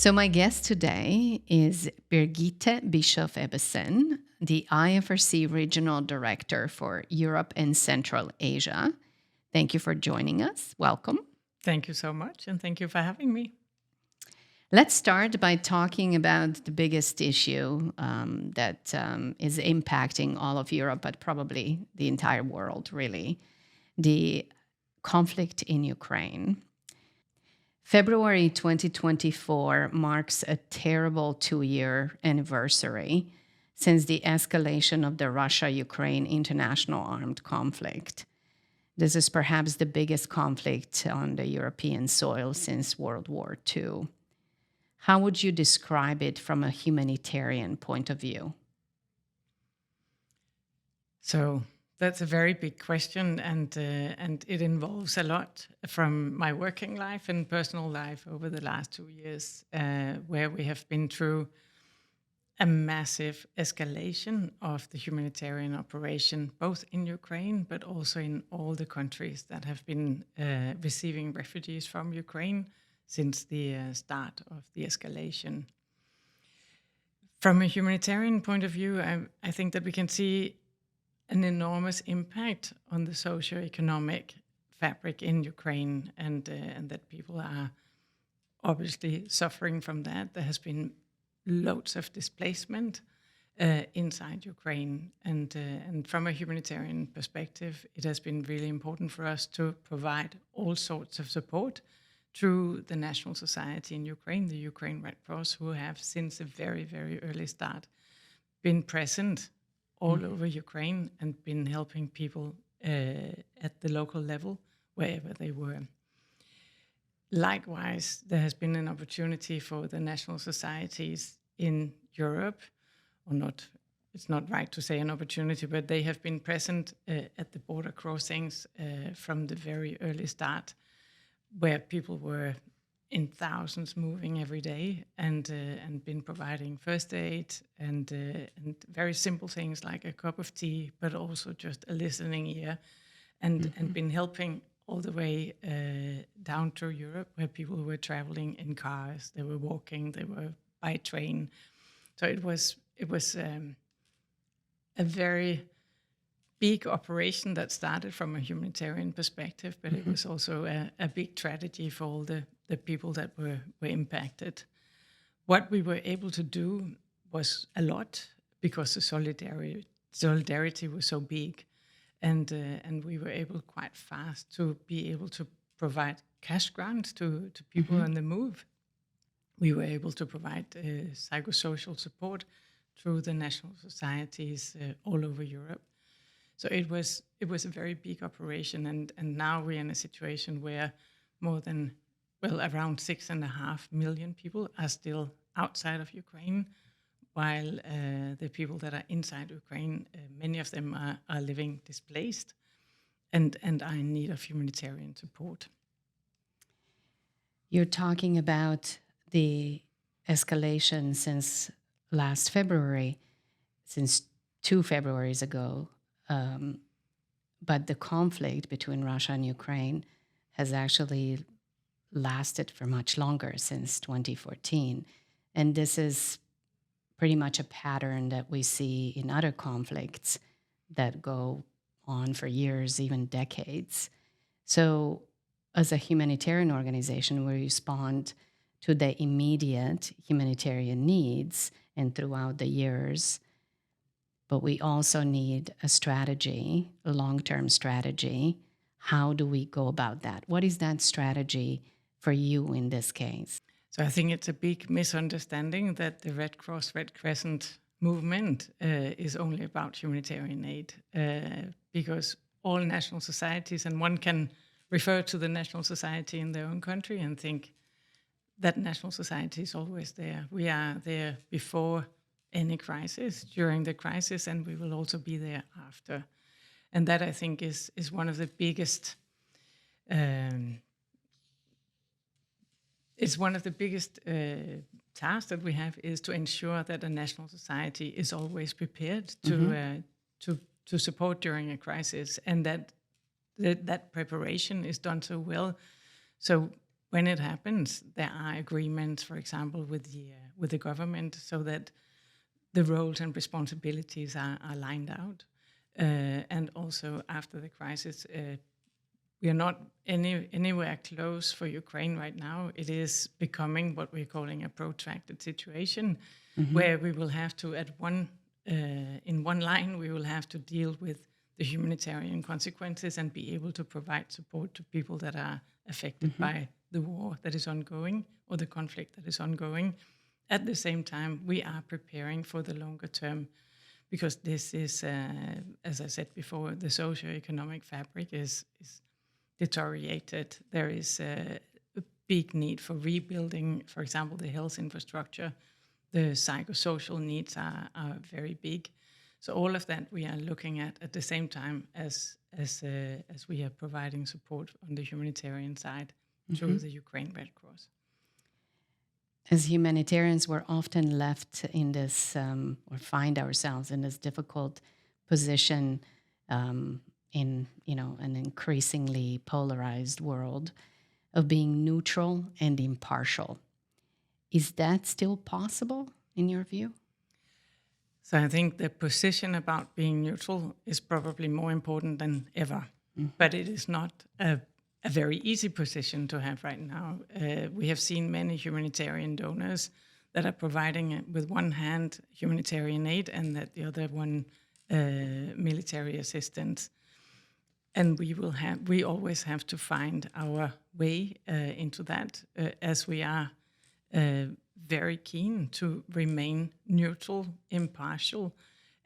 So my guest today is Birgitte Bischoff Ebbesen, the IFRC Regional Director for Europe and Central Asia. Thank you for joining us. Welcome. Thank you so much, and thank you for having me. Let's start by talking about the biggest issue that is impacting all of Europe, but probably the entire world, really, the conflict in Ukraine. February 2024 marks a terrible 2-year anniversary since the escalation of the Russia-Ukraine international armed conflict. This is perhaps the biggest conflict on the European soil since World War II. How would you describe it from a humanitarian point of view? So that's a very big question, and it involves a lot from my working life and personal life over the last 2 years, where we have been through a massive escalation of the humanitarian operation, both in Ukraine, but also in all the countries that have been receiving refugees from Ukraine since the start of the escalation. From a humanitarian point of view, I think that we can see an enormous impact on the socio-economic fabric in Ukraine, and that people are obviously suffering from that. There has been loads of displacement inside Ukraine, and from a humanitarian perspective, it has been really important for us to provide all sorts of support through the National Society in Ukraine, the Ukraine Red Cross, who have since a very, very early start been present all over Ukraine and been helping people at the local level, wherever they were. Likewise, there has been an opportunity for the national societies in Europe, or not, it's not right to say an opportunity, but they have been present at the border crossings from the very early start, where people were in thousands moving every day, and been providing first aid and very simple things like a cup of tea, but also just a listening ear, and been helping all the way down to Europe, where people were traveling in cars, they were walking, they were by train. So it was a very big operation that started from a humanitarian perspective, but it was also a big tragedy for all the people that were impacted. What we were able to do was a lot, because the solidarity was so big, and we were able quite fast to be able to provide cash grants to people on the move. We were able to provide psychosocial support through the national societies all over Europe. So it was a very big operation, and now we're in a situation where around 6.5 million people are still outside of Ukraine, while the people that are inside Ukraine, many of them are living displaced and are in need of humanitarian support. You're talking about the escalation since last February, since 2 Februaries ago. But the conflict between Russia and Ukraine has actually lasted for much longer, since 2014. And this is pretty much a pattern that we see in other conflicts that go on for years, even decades. So as a humanitarian organization, we respond to the immediate humanitarian needs and throughout the years. But we also need a strategy, a long-term strategy. How do we go about that? What is that strategy for you in this case? So I think it's a big misunderstanding that the Red Cross, Red Crescent movement is only about humanitarian aid, because all national societies, and one can refer to the national society in their own country and think that national society is always there. We are there before any crisis, during the crisis, and we will also be there after. And that, I think, is one of the biggest tasks that we have, is to ensure that a national society is always prepared to support during a crisis, and that preparation is done so well. So when it happens, there are agreements, for example, with the government, so that the roles and responsibilities are lined out. And also after the crisis, we are not anywhere close for Ukraine right now. It is becoming what we're calling a protracted situation, where we will have to, in one line, we will have to deal with the humanitarian consequences and be able to provide support to people that are affected by the war that is ongoing or the conflict that is ongoing. At the same time, we are preparing for the longer term, because this is, as I said before, the socio-economic fabric is deteriorated. There is a big need for rebuilding, for example, the health infrastructure. The psychosocial needs are very big. So all of that we are looking at the same time as we are providing support on the humanitarian side through the Ukraine Red Cross. As humanitarians, we're often left in this, or find ourselves in this difficult position in, an increasingly polarized world of being neutral and impartial. Is that still possible in your view? So I think the position about being neutral is probably more important than ever, but it is not a very easy position to have right now. We have seen many humanitarian donors that are providing, with one hand, humanitarian aid and that the other one military assistance. And we always have to find our way into that, as we are very keen to remain neutral, impartial,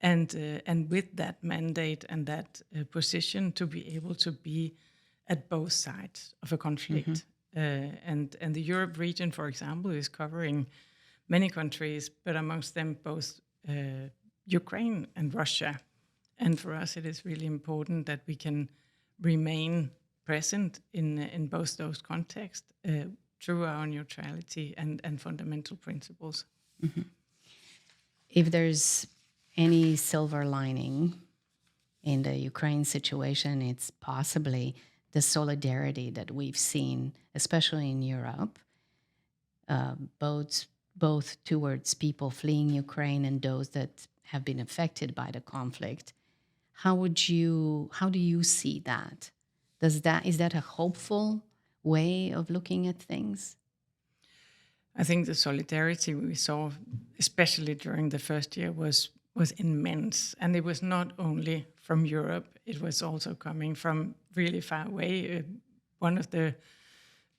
and with that mandate and that position to be able to be at both sides of a conflict. And the Europe region, for example, is covering many countries, but amongst them both Ukraine and Russia. And for us, it is really important that we can remain present in both those contexts through our neutrality and fundamental principles. If there's any silver lining in the Ukraine situation, it's possibly the solidarity that we've seen, especially in Europe, both towards people fleeing Ukraine and those that have been affected by the conflict. How do you see that? Is that a hopeful way of looking at things? I think the solidarity we saw, especially during the first year, was immense. And it was not only from Europe, it was also coming from really far away. One of the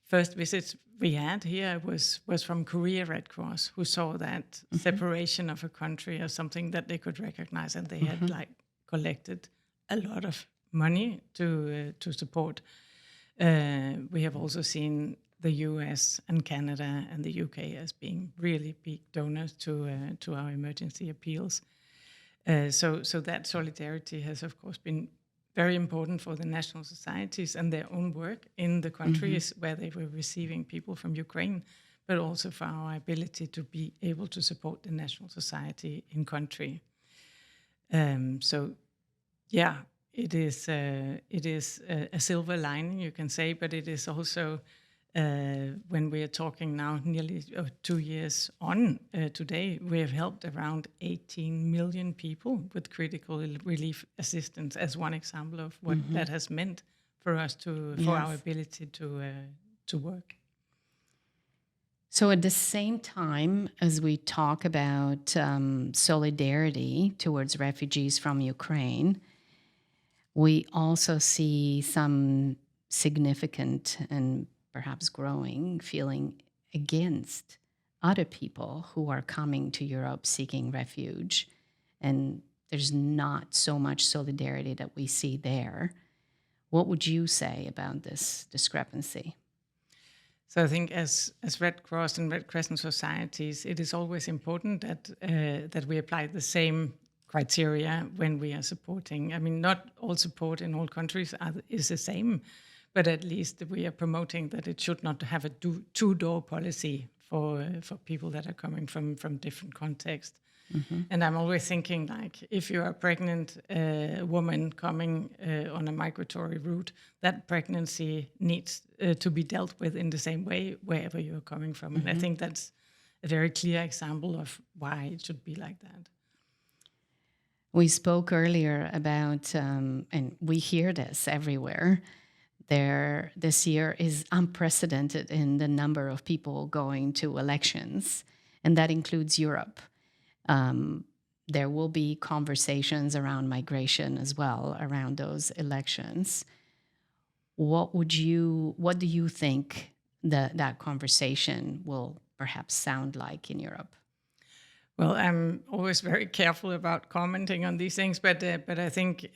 first visits we had here was from Korea Red Cross, who saw that separation of a country as something that they could recognize, and they had collected a lot of money to support. We have also seen the US and Canada and the UK as being really big donors to our emergency appeals. So that solidarity has, of course, been very important for the national societies and their own work in the countries where they were receiving people from Ukraine, but also for our ability to be able to support the national society in country. It is a silver lining, you can say, but it is also, when we are talking now nearly 2 years on today, we have helped around 18 million people with critical relief assistance, as one example of what that has meant for us for our ability to work. So at the same time as we talk about solidarity towards refugees from Ukraine, we also see some significant and perhaps growing feeling against other people who are coming to Europe seeking refuge. And there's not so much solidarity that we see there. What would you say about this discrepancy? So I think as Red Cross and Red Crescent societies, it is always important that we apply the same criteria when we are supporting. I mean, not all support in all countries is the same, but at least we are promoting that it should not have a two-door policy for people that are coming from different contexts. And I'm always thinking, like, if you're a pregnant woman coming on a migratory route, that pregnancy needs to be dealt with in the same way wherever you're coming from. And I think that's a very clear example of why it should be like that. We spoke earlier about, and we hear this everywhere, this year is unprecedented in the number of people going to elections, and that includes Europe. There will be conversations around migration as well around those elections. What do you think that conversation will perhaps sound like in Europe? Well, I'm always very careful about commenting on these things, but I think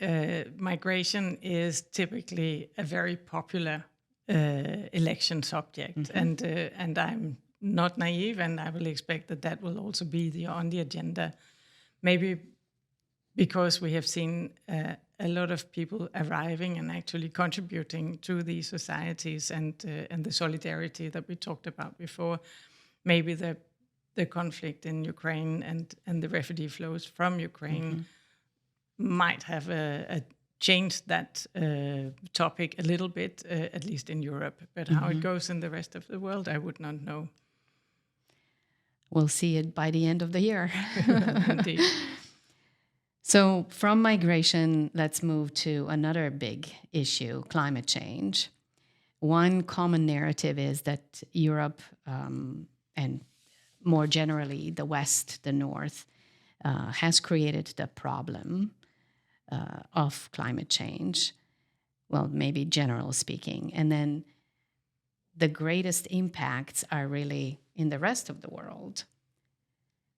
migration is typically a very popular election subject, and I'm not naive, and I will expect that will also be on the agenda. Maybe because we have seen a lot of people arriving and actually contributing to these societies and the solidarity that we talked about before. Maybe the conflict in Ukraine and the refugee flows from Ukraine might have changed that topic a little bit, at least in Europe. But how it goes in the rest of the world, I would not know. We'll see it by the end of the year. Indeed. So from migration, let's move to another big issue, climate change. One common narrative is that Europe and more generally the West, the North, has created the problem of climate change. Well, maybe general speaking. And then the greatest impacts are really in the rest of the world.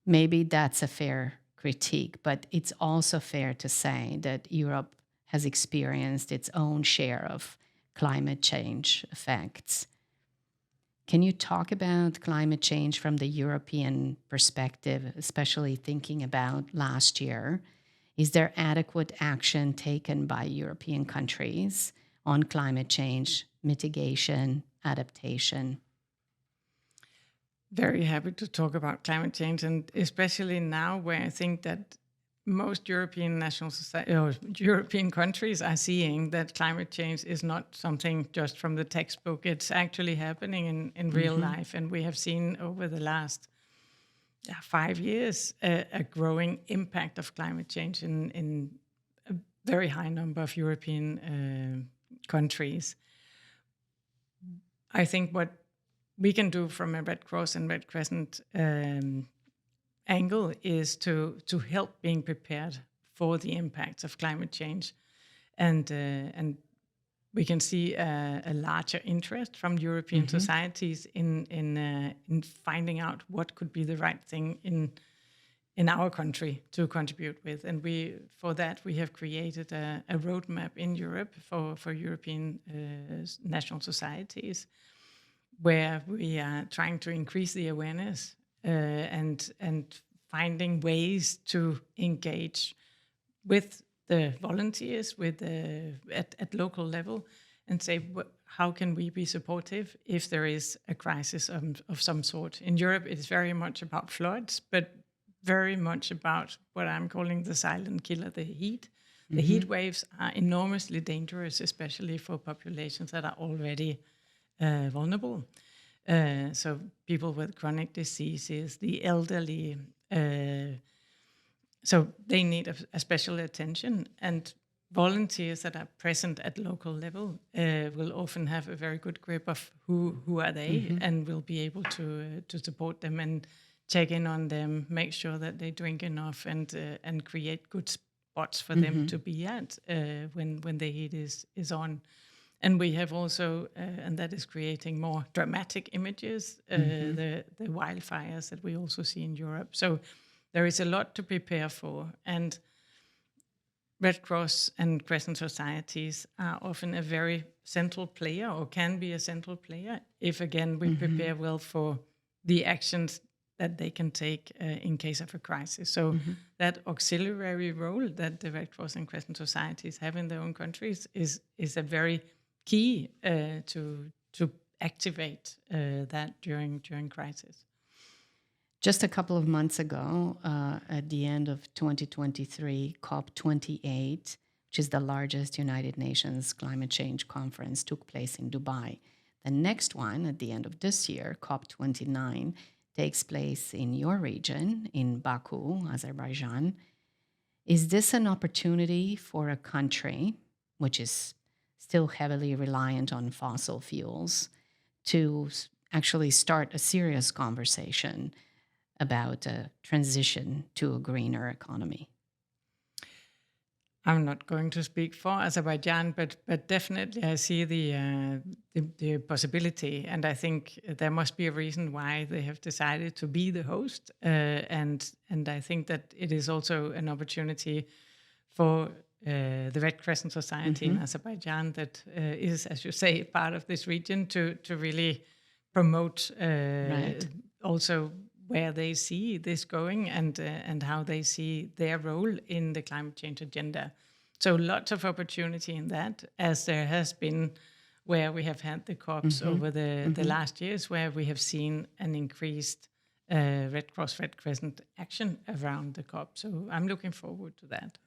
Maybe that's a fair critique, but it's also fair to say that Europe has experienced its own share of climate change effects. Can you talk about climate change from the European perspective, especially thinking about last year? Is there adequate action taken by European countries on climate change, mitigation, adaptation? Very happy to talk about climate change, and especially now where I think that most European European countries are seeing that climate change is not something just from the textbook. It's actually happening in real life, and we have seen over the last 5 years a growing impact of climate change in a very high number of European countries. I think what we can do from a Red Cross and Red Crescent angle is to help being prepared for the impacts of climate change, and we can see a larger interest from European societies in finding out what could be the right thing in our country to contribute with, and for that we have created a roadmap in Europe for European national societies, where we are trying to increase the awareness and finding ways to engage with the volunteers at local level and say, how can we be supportive if there is a crisis of some sort? In Europe, it's very much about floods, but very much about what I'm calling the silent killer, the heat. The heat waves are enormously dangerous, especially for populations that are already vulnerable. So people with chronic diseases, the elderly, so they need a special attention, and volunteers that are present at local level will often have a very good grip of who are they, and will be able to support them and check in on them, make sure that they drink enough, and create good spots for them to be at when the heat is on. And we have also, and that is creating more dramatic images, the wildfires that we also see in Europe. So there is a lot to prepare for. And Red Cross and Crescent societies are often a very central player, or can be a central player, if, again, we prepare well for the actions that they can take in case of a crisis. So that auxiliary role that the Red Cross and Crescent societies have in their own countries is a very key to activate that during crisis. Just a couple of months ago, at the end of 2023, COP28, which is the largest United Nations climate change conference, took place in Dubai. The next one, at the end of this year, COP29, takes place in your region, in Baku, Azerbaijan. Is this an opportunity for a country, which is still heavily reliant on fossil fuels, to actually start a serious conversation about a transition to a greener economy? I'm not going to speak for Azerbaijan, but definitely I see the possibility, and I think there must be a reason why they have decided to be the host, and I think that it is also an opportunity for the Red Crescent Society in Azerbaijan that is, as you say, part of this region to really promote Right. also where they see this going and how they see their role in the climate change agenda. So lots of opportunity in that, as there has been where we have had the COPs over the last years, where we have seen an increased Red Cross, Red Crescent action around the COP. So I'm looking forward to that.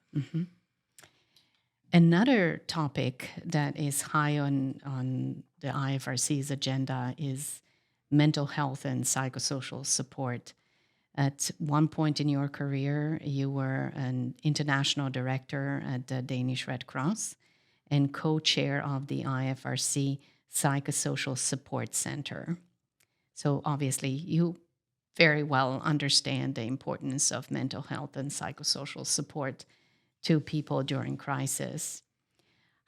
Another topic that is high on the IFRC's agenda is mental health and psychosocial support. At one point in your career, you were an international director at the Danish Red Cross and co-chair of the IFRC Psychosocial Support Center. So obviously, you very well understand the importance of mental health and psychosocial support to people during crisis.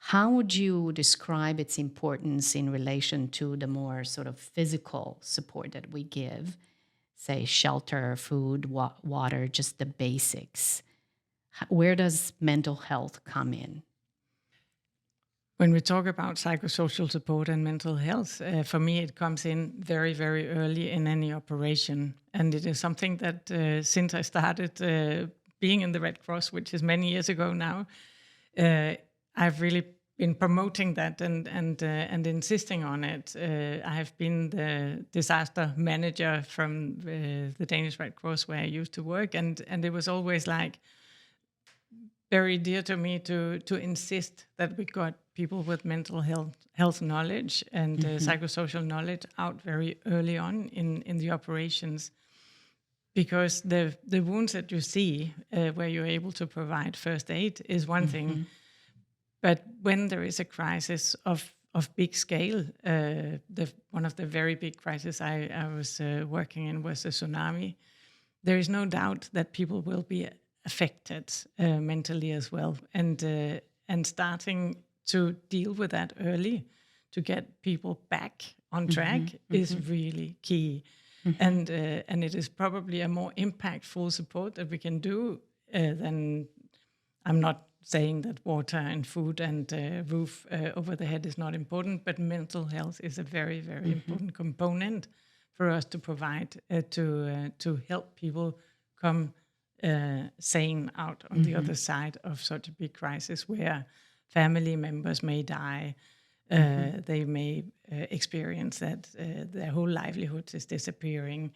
How would you describe its importance in relation to the more sort of physical support that we give, say shelter, food, water, just the basics? Where does mental health come in? When we talk about psychosocial support and mental health, for me, it comes in very, very early in any operation. And it is something that since I started being in the Red Cross, which is many years ago now, I've really been promoting that and insisting on it. I have been the disaster manager from the Danish Red Cross where I used to work, and it was always like very dear to me to insist that we got people with mental health knowledge and psychosocial knowledge out very early on in the operations. Because the wounds that you see where you're able to provide first aid is one thing, but when there is a crisis of big scale, one of the very big crises I was working in was a tsunami. There is no doubt that people will be affected mentally as well, and starting to deal with that early to get people back on track is really key. And it is probably a more impactful support that we can do than, I'm not saying that water and food and roof over the head is not important, but mental health is a very, very important component for us to provide to help people come sane out on the other side of such a big crisis where family members may die. They may experience that their whole livelihood is disappearing,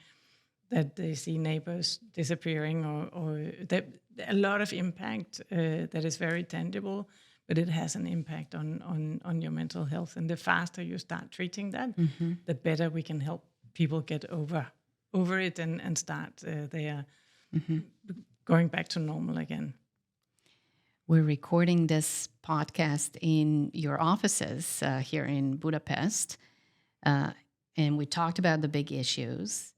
that they see neighbors disappearing, or that a lot of impact that is very tangible, but it has an impact on your mental health. And the faster you start treating that, the better we can help people get over it and start their going back to normal again. We're recording this podcast in your offices here in Budapest, and we talked about the big issues.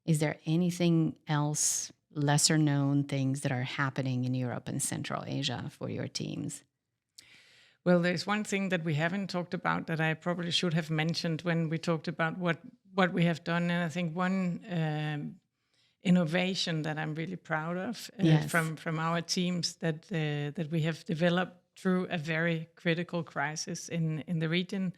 Is there anything else, lesser known things that are happening in Europe and Central Asia for your teams? Well, there's one thing that we haven't talked about that I probably should have mentioned when we talked about what we have done. And I think one innovation that I'm really proud of from our teams that we have developed through a very critical crisis in the region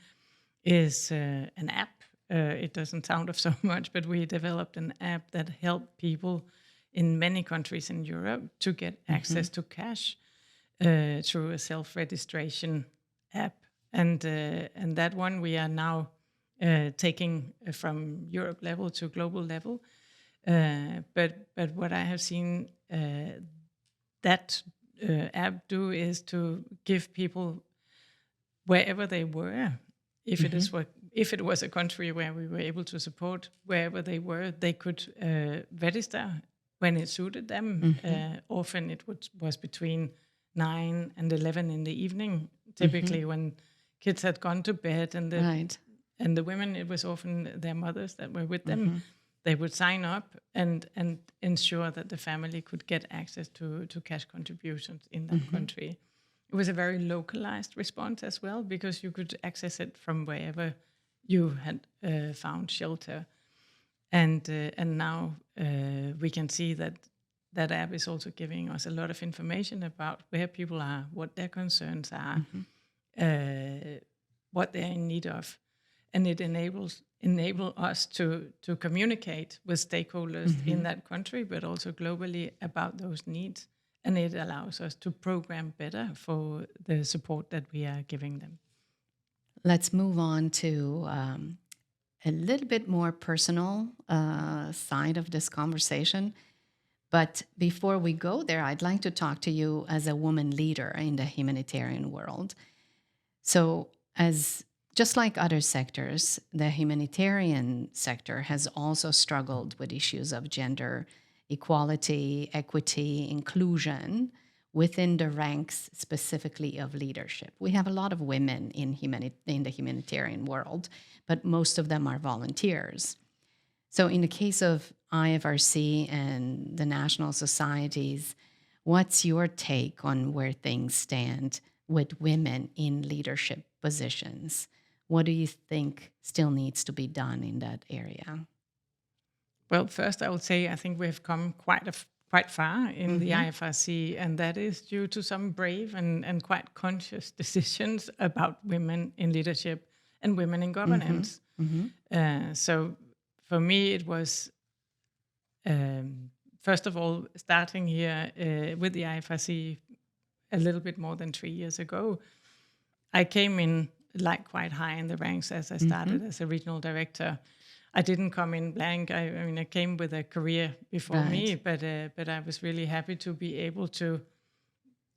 is an app. It doesn't sound of so much, but we developed an app that helped people in many countries in Europe to get access to cash through a self-registration app. And that one we are now taking from Europe level to global level. But what I have seen that app do is to give people, wherever they were, if it was a country where we were able to support, wherever they were, they could register when it suited them. Often it was between 9 and 11 in the evening, typically when kids had gone to bed, and the women, it was often their mothers that were with them. They would sign up and ensure that the family could get access to cash contributions in that country. It was a very localized response as well, because you could access it from wherever you had found shelter. And now we can see that app is also giving us a lot of information about where people are, what their concerns are, what they're in need of. And it enable us to communicate with stakeholders in that country, but also globally, about those needs. And it allows us to program better for the support that we are giving them. Let's move on to a little bit more personal side of this conversation. But before we go there, I'd like to talk to you as a woman leader in the humanitarian world. So just like other sectors, the humanitarian sector has also struggled with issues of gender equality, equity, inclusion within the ranks specifically of leadership. We have a lot of women in the humanitarian world, but most of them are volunteers. So in the case of IFRC and the national societies, what's your take on where things stand with women in leadership positions? What do you think still needs to be done in that area? Well, first I would say I think we have come quite far in the IFRC, and that is due to some brave and quite conscious decisions about women in leadership and women in governance. So for me, it was, first of all, starting here with the IFRC a little bit more than 3 years ago. I came in quite high in the ranks as I started as a regional director. I didn't come in blank. I came with a career before me, but I was really happy to be able to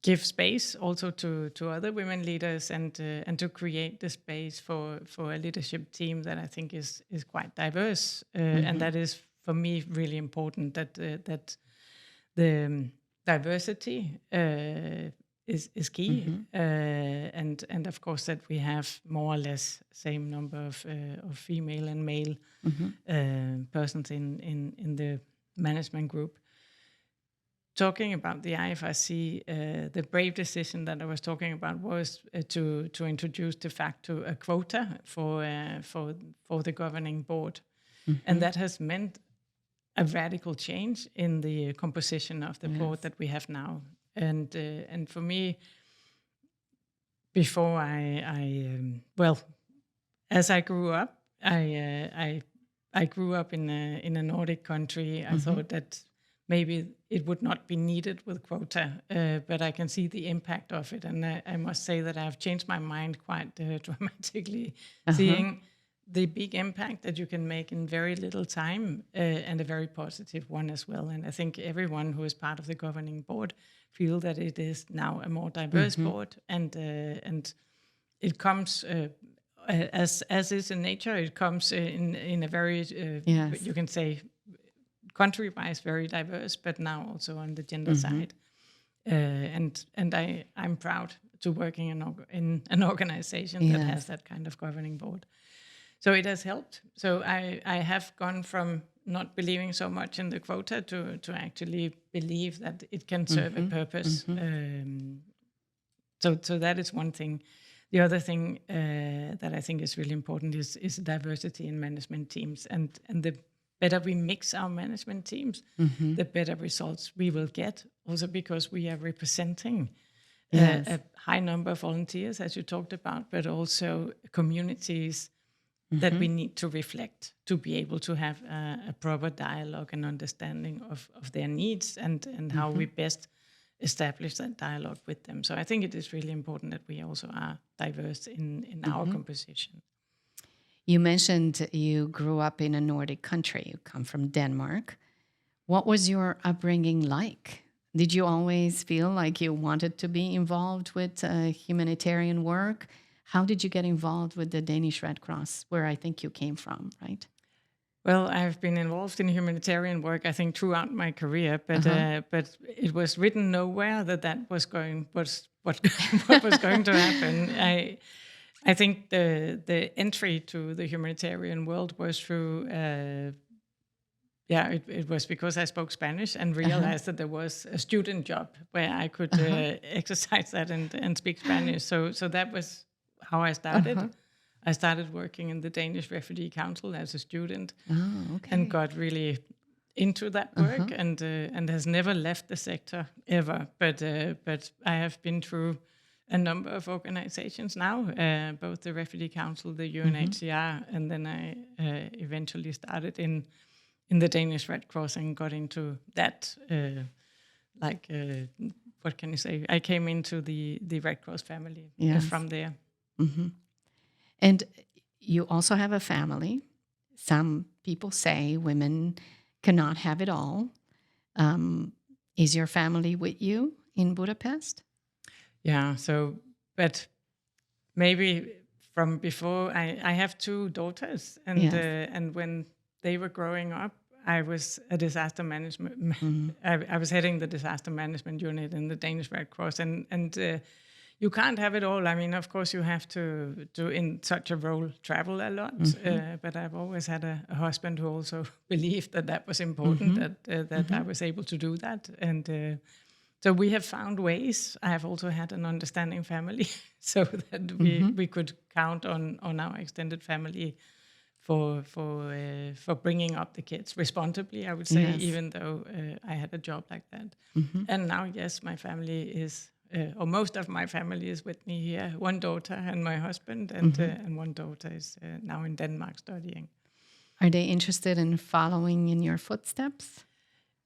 give space also to other women leaders and to create the space for a leadership team that I think is quite diverse, and that is for me really important. That the diversity is key, and of course that we have more or less same number of female and male persons in the management group. Talking about the IFRC, the brave decision that I was talking about was to introduce de facto a quota for the governing board, and that has meant a radical change in the composition of the board that we have now. And for me, before as I grew up, I grew up in a Nordic country. I thought that maybe it would not be needed with quota, but I can see the impact of it, and I must say that I've changed my mind quite dramatically, seeing the big impact that you can make in very little time, and a very positive one as well. And I think everyone who is part of the governing board feel that it is now a more diverse board, and it comes as is in nature. It comes in a very you can say country-wise very diverse, but now also on the gender side. And I'm proud to working in an organization that has that kind of governing board. So it has helped. So I have gone from not believing so much in the quota to actually believe that it can serve a purpose. So that is one thing. The other thing that I think is really important is diversity in management teams. And the better we mix our management teams, the better results we will get. Also because we are representing a high number of volunteers, as you talked about, but also communities that we need to reflect to be able to have a proper dialogue and understanding of their needs and how we best establish that dialogue with them. So I think it is really important that we also are diverse in our composition. You mentioned you grew up in a Nordic country. You come from Denmark. What was your upbringing like? Did you always feel like you wanted to be involved with humanitarian work? How did you get involved with the Danish Red Cross, where I think you came from, right? Well, I've been involved in humanitarian work, I think, throughout my career, but it was written nowhere that was what what was going to happen. I think the entry to the humanitarian world was through. It was because I spoke Spanish and realized that there was a student job where I could exercise that and speak Spanish. So that was how I started. I started working in the Danish Refugee Council as a student, and got really into that work, and has never left the sector ever. But I have been through a number of organizations now, both the Refugee Council, the UNHCR, and then I eventually started in the Danish Red Cross and got into that. What can you say? I came into the Red Cross family from there. Mm-hmm. And you also have a family. Some people say women cannot have it all. Is your family with you in Budapest? Yeah, but maybe from before, I have 2 daughters, and when they were growing up, I was a disaster management. I was heading the disaster management unit in the Danish Red Cross, and you can't have it all. I mean, of course, you have to do in such a role travel a lot. But I've always had a husband who also believed that was important, that I was able to do that, and so we have found ways. I have also had an understanding family, so that we could count on our extended family for bringing up the kids responsibly, I would say, even though I had a job like that. And now, yes, my family is, or most of my family is with me here. 1 daughter and my husband, and 1 daughter is now in Denmark studying. Are they interested in following in your footsteps?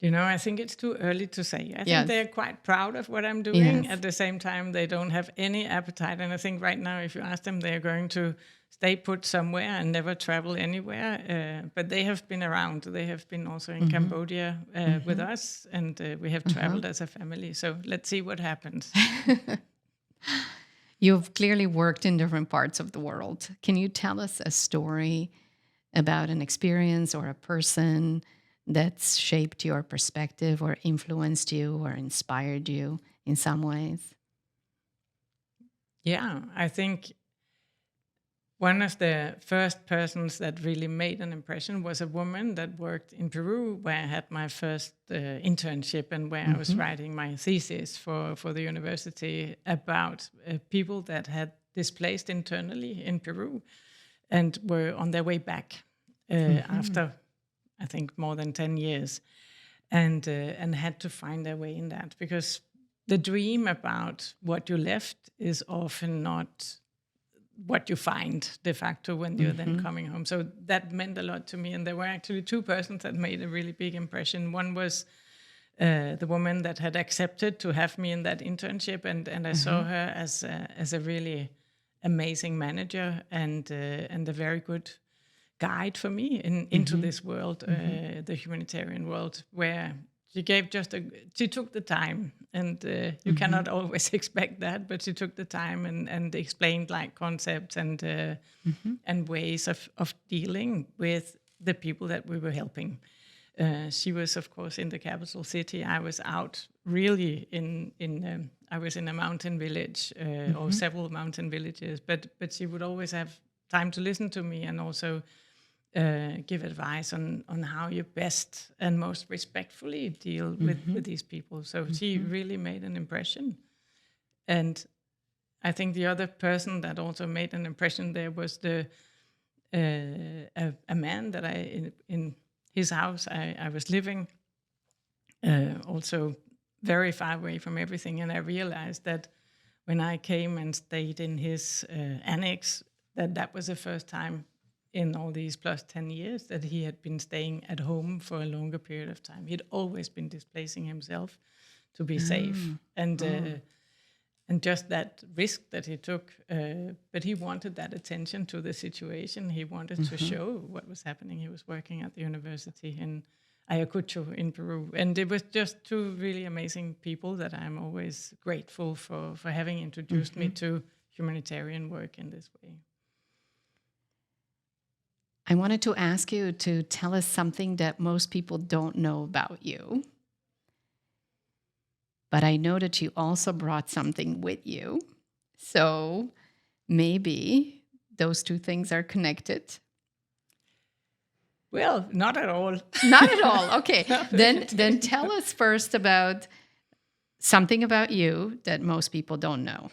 You know, I think it's too early to say. I think they're quite proud of what I'm doing. At the same time, they don't have any appetite. And I think right now, if you ask them, they're going to stay put somewhere and never travel anywhere. But they have been around. They have been also in Cambodia with us, and we have traveled as a family. So let's see what happens. You've clearly worked in different parts of the world. Can you tell us a story about an experience or a person that's shaped your perspective or influenced you or inspired you in some ways? Yeah, I think one of the first persons that really made an impression was a woman that worked in Peru, where I had my first internship and where I was writing my thesis for the university about people that had displaced internally in Peru and were on their way back after, I think, more than 10 years, and had to find their way in that, because the dream about what you left is often not what you find de facto when you're then coming home. So that meant a lot to me, and there were actually 2 persons that made a really big impression. One was the woman that had accepted to have me in that internship, and I saw her as a really amazing manager and a very good guide for me into this world, the humanitarian world, where she took the time, and you cannot always expect that, but she took the time and explained like concepts and ways of dealing with the people that we were helping. She was, of course, in the capital city. I was out really I was in a mountain village or several mountain villages, but she would always have time to listen to me and also give advice on how you best and most respectfully deal with these people. So she really made an impression. And I think the other person that also made an impression there was a man that in his house I was living, also very far away from everything. And I realized that when I came and stayed in his annex, that was the first time in all these plus 10 years that he had been staying at home for a longer period of time. He'd always been displacing himself to be safe. And just that risk that he took, but he wanted that attention to the situation. He wanted to show what was happening. He was working at the university in Ayacucho in Peru. And it was just two really amazing people that I'm always grateful for having introduced me to humanitarian work in this way. I wanted to ask you to tell us something that most people don't know about you. But I know that you also brought something with you. So maybe those two things are connected. Well, not at all. Not at all. Okay. Then tell us first about something about you that most people don't know.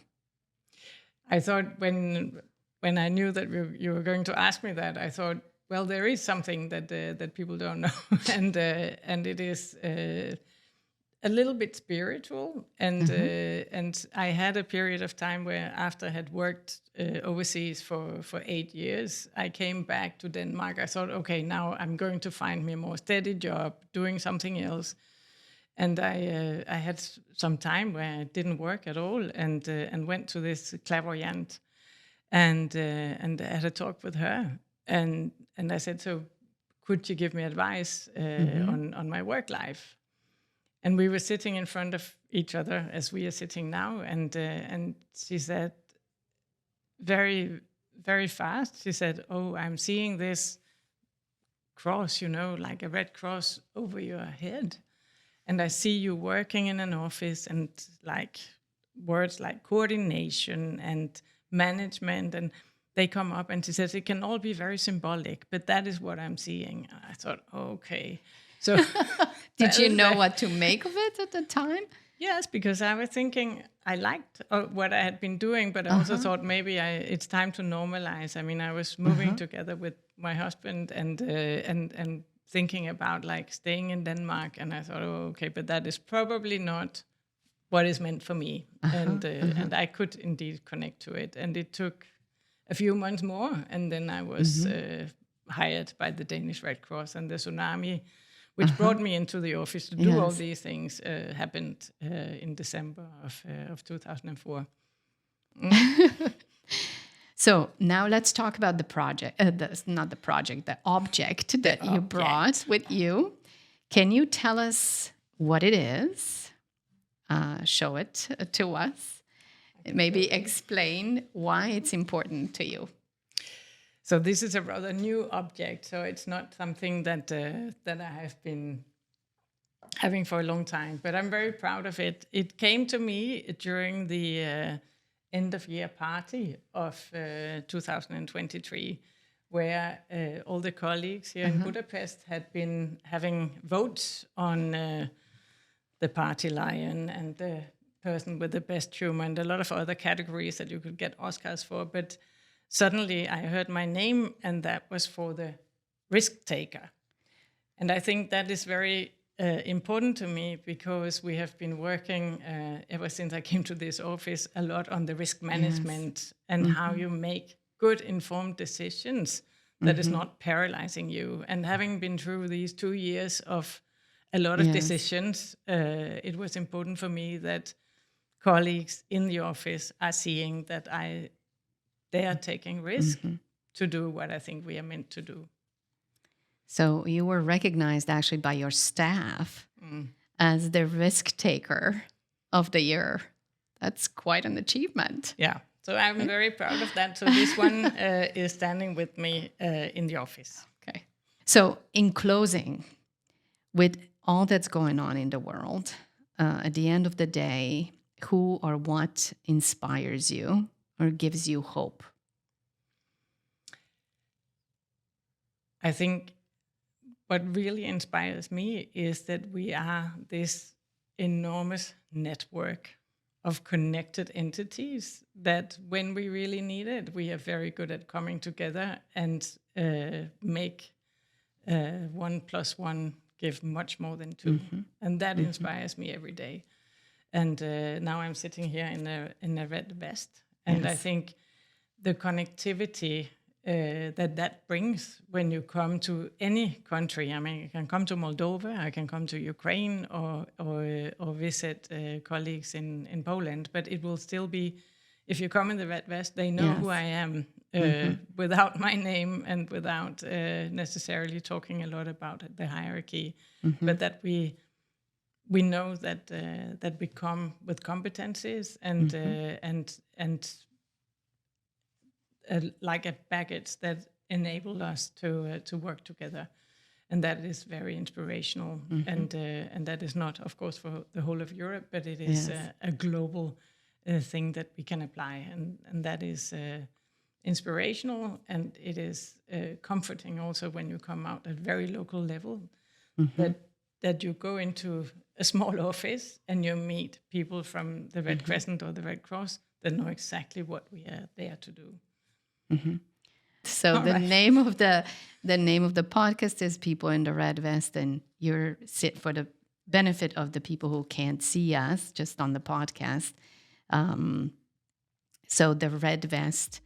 I thought when I knew that you were going to ask me that, I thought, well, there is something that people don't know, and it is a little bit spiritual. And I had a period of time where, after I had worked overseas for 8 years, I came back to Denmark. I thought, okay, now I'm going to find me a more steady job, doing something else. And I had some time where I didn't work at all, and went to this clairvoyante, and I had a talk with her, and I said, so could you give me advice on my work life? And we were sitting in front of each other as we are sitting now, and she said, very, very fast, she said, oh, I'm seeing this cross, like a red cross over your head. And I see you working in an office, and like words like coordination and management, and they come up, and she says it can all be very symbolic, but that is what I'm seeing. And I thought, okay. So did you know what to make of it at the time? Yes, because I was thinking I liked what I had been doing, but I also thought maybe it's time to normalize. I mean, I was moving together with my husband, and thinking about like staying in Denmark, and I thought, oh, okay, but that is probably not what is meant for me, and I could indeed connect to it, and it took a few months more, and then I was hired by the Danish Red Cross, and the tsunami, which brought me into the office to do all these things, happened in December of 2004. So now let's talk about the project, the object that you brought with you. Can you tell us what it is? Show it to us. Maybe explain why it's important to you. So this is a rather new object, so it's not something that I have been having for a long time, but I'm very proud of it. It came to me during the end-of-year party of 2023, where all the colleagues here in Budapest had been having votes on the party lion and the person with the best humor and a lot of other categories that you could get Oscars for. But suddenly I heard my name, and that was for the risk taker. And I think that is very important to me, because we have been working ever since I came to this office a lot on the risk management and how you make good informed decisions that is not paralyzing you. And having been through these 2 years of a lot of decisions, it was important for me that colleagues in the office are seeing that they are taking risk to do what I think we are meant to do. So you were recognized actually by your staff as the risk taker of the year. That's quite an achievement. Yeah, so I'm very proud of that. So this one is standing with me in the office. Okay. So in closing, with all that's going on in the world, at the end of the day, who or what inspires you or gives you hope? I think what really inspires me is that we are this enormous network of connected entities that when we really need it, we are very good at coming together and make 1 + 1 give much more than 2. And that inspires me every day. And now I'm sitting here in a red vest. And I think the connectivity that brings when you come to any country. I mean, I can come to Moldova, I can come to Ukraine, or visit colleagues in Poland, but it will still be if you come in the red vest, they know Yes. who I am without my name and without necessarily talking a lot about the hierarchy, but that we know that that we come with competencies and like a baggage that enable us to work together, and that is very inspirational. And that is not, of course, for the whole of Europe, but it is a global thing that we can apply, and that is inspirational, and it is comforting also when you come out at very local level, that you go into a small office and you meet people from the Red Crescent or the Red Cross that know exactly what we are there to do. So name of the name of the podcast is People in the Red Vest, and you're for the benefit of the people who can't see us just on the podcast. So the red vest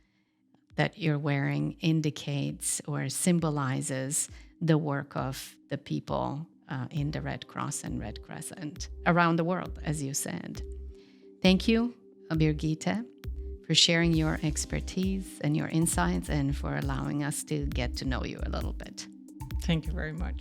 that you're wearing indicates or symbolizes the work of the people in the Red Cross and Red Crescent around the world, as you said. Thank you, Birgitte, for sharing your expertise and your insights and for allowing us to get to know you a little bit. Thank you very much.